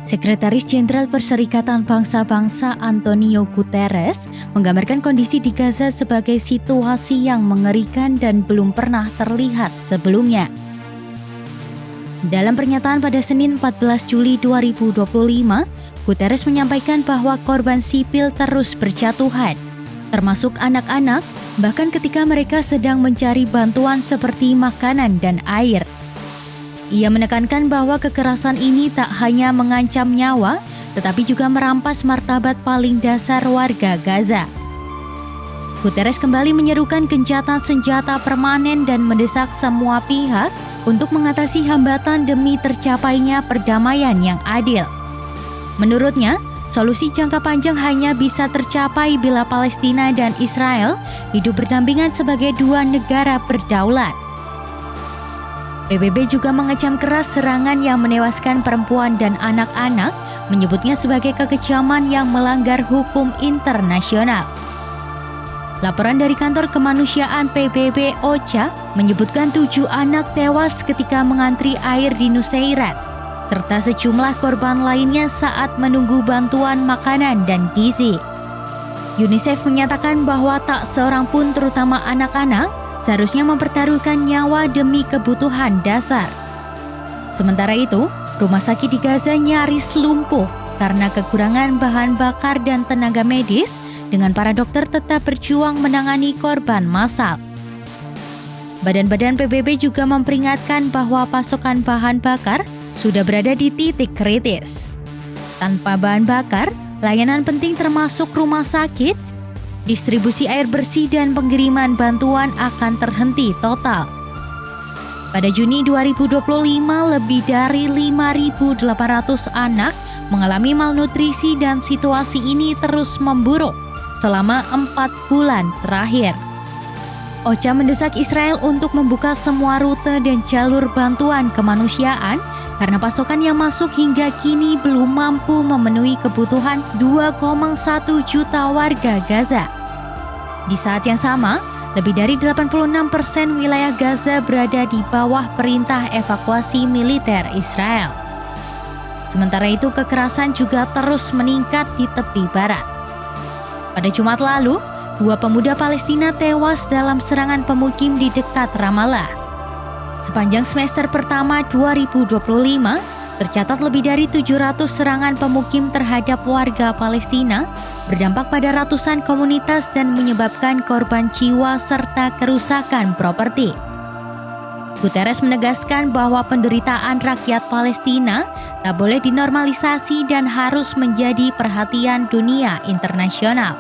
Sekretaris Jenderal Perserikatan Bangsa-Bangsa Antonio Guterres menggambarkan kondisi di Gaza sebagai situasi yang mengerikan dan belum pernah terlihat sebelumnya. Dalam pernyataan pada Senin 14 Juli 2025, Guterres menyampaikan bahwa korban sipil terus berjatuhan, termasuk anak-anak, bahkan ketika mereka sedang mencari bantuan seperti makanan dan air. Ia menekankan bahwa kekerasan ini tak hanya mengancam nyawa, tetapi juga merampas martabat paling dasar warga Gaza. Guterres kembali menyerukan gencatan senjata permanen dan mendesak semua pihak untuk mengatasi hambatan demi tercapainya perdamaian yang adil. Menurutnya, solusi jangka panjang hanya bisa tercapai bila Palestina dan Israel hidup berdampingan sebagai dua negara berdaulat. PBB juga mengecam keras serangan yang menewaskan perempuan dan anak-anak, menyebutnya sebagai kekejaman yang melanggar hukum internasional. Laporan dari kantor kemanusiaan PBB OCHA menyebutkan 7 anak tewas ketika mengantri air di Nuseirat, serta sejumlah korban lainnya saat menunggu bantuan makanan dan gizi. UNICEF menyatakan bahwa tak seorang pun, terutama anak-anak, seharusnya mempertaruhkan nyawa demi kebutuhan dasar. Sementara itu, rumah sakit di Gaza nyaris lumpuh karena kekurangan bahan bakar dan tenaga medis, dengan para dokter tetap berjuang menangani korban massal. Badan-badan PBB juga memperingatkan bahwa pasokan bahan bakar sudah berada di titik kritis. Tanpa bahan bakar, layanan penting termasuk rumah sakit, distribusi air bersih dan pengiriman bantuan akan terhenti total. Pada Juni 2025, lebih dari 5.800 anak mengalami malnutrisi dan situasi ini terus memburuk selama 4 bulan terakhir. OCHA mendesak Israel untuk membuka semua rute dan jalur bantuan kemanusiaan karena pasokan yang masuk hingga kini belum mampu memenuhi kebutuhan 2,1 juta warga Gaza. Di saat yang sama, lebih dari 86% wilayah Gaza berada di bawah perintah evakuasi militer Israel. Sementara itu, kekerasan juga terus meningkat di tepi barat. Pada Jumat lalu, 2 pemuda Palestina tewas dalam serangan pemukim di dekat Ramallah. Sepanjang semester pertama 2025, tercatat lebih dari 700 serangan pemukim terhadap warga Palestina, berdampak pada ratusan komunitas dan menyebabkan korban jiwa serta kerusakan properti. Guterres menegaskan bahwa penderitaan rakyat Palestina tak boleh dinormalisasi dan harus menjadi perhatian dunia internasional.